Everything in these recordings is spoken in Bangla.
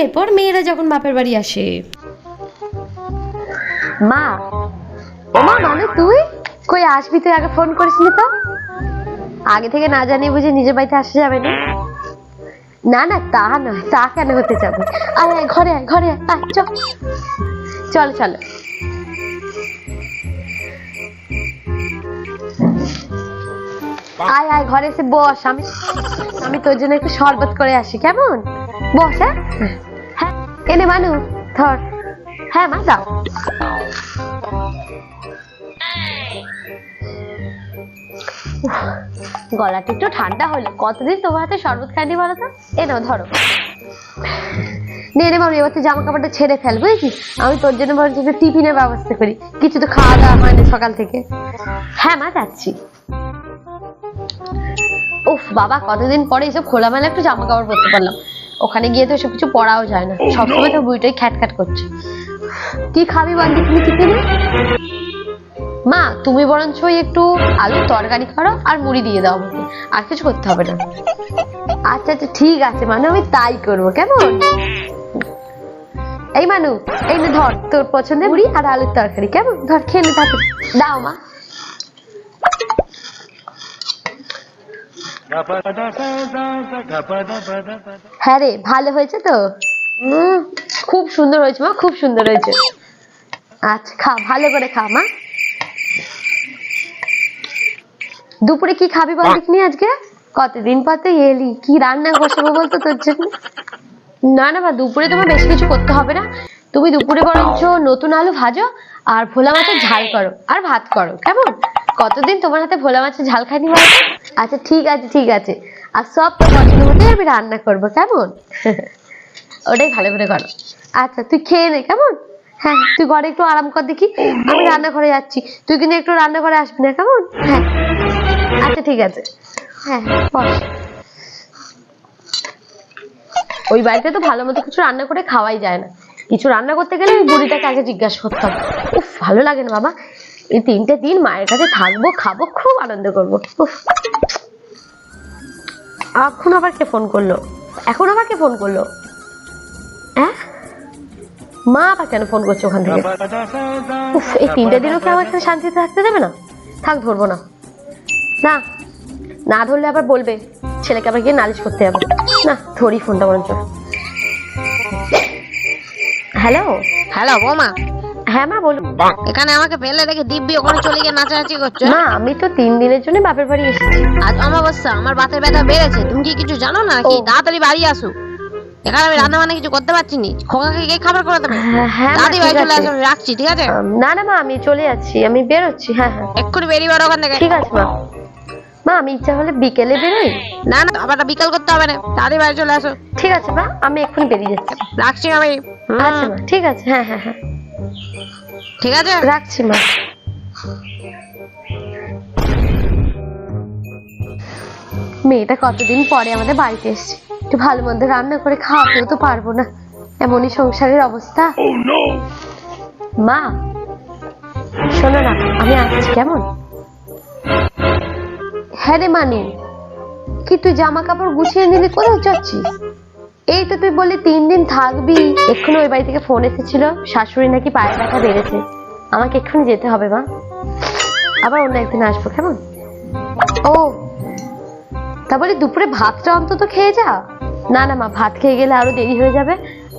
বিয়ের পর মেয়েরা যখন বাপের বাড়ি আসে। মা, ও মা, মানে তুই কই আসবি? তুই আগে ফোন করিসনি তো? আগে থেকে না জানিয়ে বুঝে নিজের বাড়িতে আসা যাবে না? না না, তা নয়, তা কেন হতে যাবে? আয় আয়, ঘরে আয়, ঘরে আয়, চল চলো চলো। আয় আয়, ঘরে এসে বস। আমি তোর জন্য একটু শরবত করে আসি, কেমন? বস। হ্যাঁ, এনে মানু, ধর। হ্যাঁ মা, দাও। গলাটা একটু ঠান্ডা হলো, কতদিন তোমার হাতে শরবত খাইনি বলো তো? এ নাও, ধরো। নে রে মামি, এবার তুই জামা কাপড়টা ছেড়ে ফেল, বুঝেছিস? আমি তোর জন্য বরঞ্চ একটু টিফিনের ব্যবস্থা করি, কিছু তো খাওয়া দাওয়া হয়নি সকাল থেকে। হ্যাঁ মা, যাচ্ছি। উফ বাবা, কতদিন পরে এসব খোলামেলা একটু জামা কাপড় পরতে পারলাম। ওখানে গিয়ে তো এসব কিছু পরাও যায় না, সবসময় তো বুড়িটাই খ্যাটখ্যাট করছে। কি খাবি বল দেখি টিফিনে? মা, তুমি বরঞ্চ একটু আলুর তরকারি করো আর মুড়ি দিয়ে দাও আমাকে, আর কিছু করতে হবে না। আচ্ছা আচ্ছা, ঠিক আছে মানে আমি তাই করবো, কেমন? এই মানু, এই নে ধর তোর পছন্দের মুড়ি আর আলুর তরকারি, কেমন? ধর, খেয়ে নে, তাকে দাও মা। হ্যাঁ রে, ভালো হয়েছে তো? খুব সুন্দর হয়েছে মা, খুব সুন্দর হয়েছে। আচ্ছা, খা, ভালো করে খা মা। দুপুরে কি খাবি বল দেখিনি আজকে? কতদিন পর তো এলি, কি রান্না বসাবো বলতো তোর জন্য? না না মা, দুপুরে তোমার বেশি কিছু করতে হবে না। তুমি দুপুরে বরঞ্চ নতুন আলু ভাজো আর ভোলা মাছের ঝাল করো আর ভাত করো, কেমন? কতদিন তোমার হাতে ভোলা মাছের ঝাল খাইনি বলতো? আচ্ছা ঠিক আছে, ঠিক আছে। আর সব তো পছন্দ মতো আমি রান্না করবো, কেমন? ওটাই ভালো করে করো। আচ্ছা, তুই খেয়ে নে, কেমন? হ্যাঁ, তুই ঘরে একটু আরাম কর দেখি, আমি রান্নাঘরে যাচ্ছি। তুই কিন্তু একটু রান্নাঘরে আসবি না, কেমন? হ্যাঁ আচ্ছা, ঠিক আছে। হ্যাঁ, বস। ওই বাড়িতে তো ভালো মতো কিছু রান্না করে খাওয়াই যায় না। কিছু রান্না করতে গেলে ওই বুড়িটাকে আগে জিজ্ঞাসা করতে হবে। উফ, ভালো লাগে না বাবা। এই 3টে দিন মায়ের কাছে থাকবো, খাবো, খুব আনন্দ করবো। উফ, এখন আবার কে ফোন করলো? হ্যাঁ, মা আবার কেন ফোন করছে ওখান থেকে? উফ, এই 3টে দিনও কি আমার সাথে শান্তিতে থাকতে দেবে না? থাক, ধরবো না। না, না ধরলে আবার বলবে ছেলেকে আবার গিয়ে নালিশ করতে যাবে। না, ধরি ফোনটা বরঞ্চ। হ্যালো হ্যালো বৌমা। হ্যাঁ মা, বলুন। এখানে আমাকে ফেলে রেখে দিব্যি ওখানে চলে গিয়ে নাচানাচি করছো? মা, আমি তো 3 দিনের জন্য বাপের বাড়ি এসেছি। আজ অমাবস্যা, আমার বাতের ব্যথা বেড়েছে, তুমি কি কিছু জানো না নাকি? ও। তাড়াতাড়ি বাড়ি আসো, এখানে আমি রান্না বান্না কিছু করতে পারছি নি। খোকাকে কে খাবার করে দেবে? হ্যাঁ মা, দাদি ভাই ঠিক চলে আছে। আসো, আমি রাখছি, ঠিক আছে? না না মা, আমি চলে যাচ্ছি, আমি বেরোচ্ছি। হ্যাঁ হ্যাঁ, এক্ষুনি বেরিয়ে বেরো ওখান থেকে। ঠিক আছে মা। মা, আমি ইচ্ছা হলে বিকেলে বেরোই। না না, আবার বিকাল করতে হবে না, দাদি ভাই চলে আসো। ঠিক আছে মা, আমি এক্ষুনি বেরিয়ে যাচ্ছি। রাখছি আমি। আচ্ছা মা, ঠিক আছে। হ্যাঁ হ্যাঁ হ্যাঁ, ঠিক আছে, রাখছি মা। মেয়েটা কতদিন পরে আমাদের বাড়িতে এসছে, একটু ভালো মন্দ রান্না করে খাওয়াতেও তো পারবো না, এমনই সংসারের অবস্থা। মা, শোনো না, আমি আসছি, কেমন? হ্যাঁ রে মানি, কি তুই জামা কাপড় গুছিয়ে নিলি? কোথাও যাচ্ছিস? এই তো তুই বললি 3 দিন থাকবি। এক্ষুনি ওই বাড়ি থেকে ফোন এসেছিল, শাশুড়ি নাকি পায়ের ব্যথা বেড়েছে, আমাকে এক্ষুনি যেতে হবে মা। আবার অন্য একদিন আসবো, কেমন? ও, তা বলি দুপুরে ভাতটা অন্তত খেয়ে যা। না না মা, ভাত খেয়ে গেলে আরো দেরি হয়ে যাবে,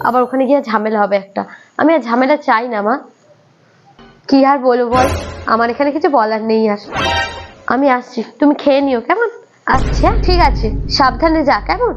আবার ওখানে গিয়ে ঝামেলা হবে একটা। আমি আর ঝামেলা চাই না মা। কি আর বলবো বল, আমার এখানে কিছু বলার নেই আর। আমি আসছি, তুমি খেয়ে নিও, কেমন? আচ্ছা ঠিক আছে, সাবধানে যা, কেমন?